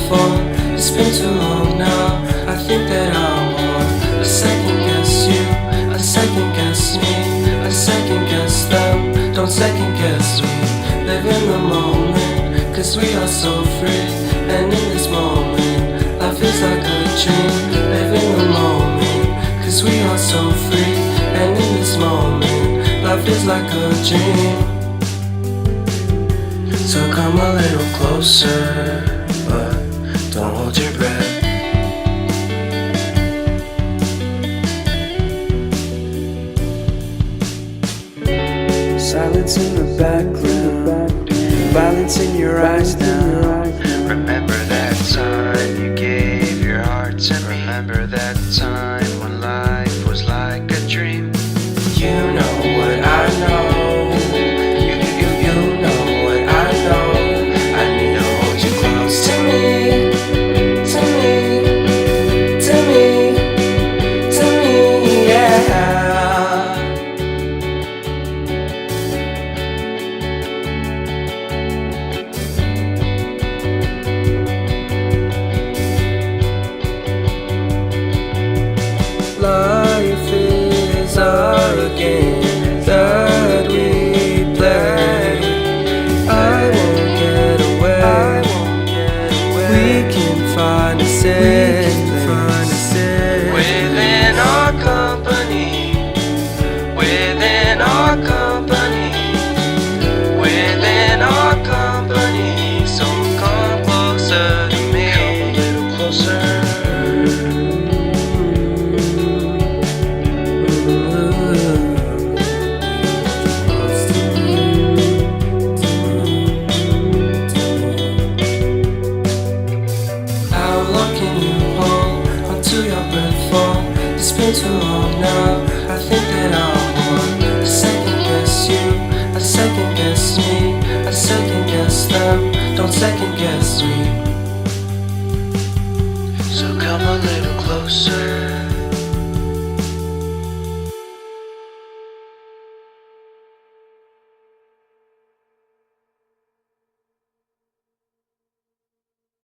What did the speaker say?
before. It's been too long now. I think that I want. I second guess you, I second guess me, I second guess them. Don't second guess me. Live in the moment, cause we are so free. And in this moment, life is like a dream. Live in the moment, cause we are so free. And in this moment, life is like a dream. So come a little closer, but don't hold your breath. Silence in the background, violence in your eyes now. Remember that time you gave your heart to me. Remember that time when life was like a dream. You know what I know. You know what I know. I need to hold you close to me, to me, to me, to me, yeah. Life is a game that we play. I won't get away. We can find a safe place Within our company, within our company, within our company. So come closer to me, come a little closer. It's been too long now. I think that I want. I second guess you, I second guess me, I second guess them. Don't second guess me. So come a little closer.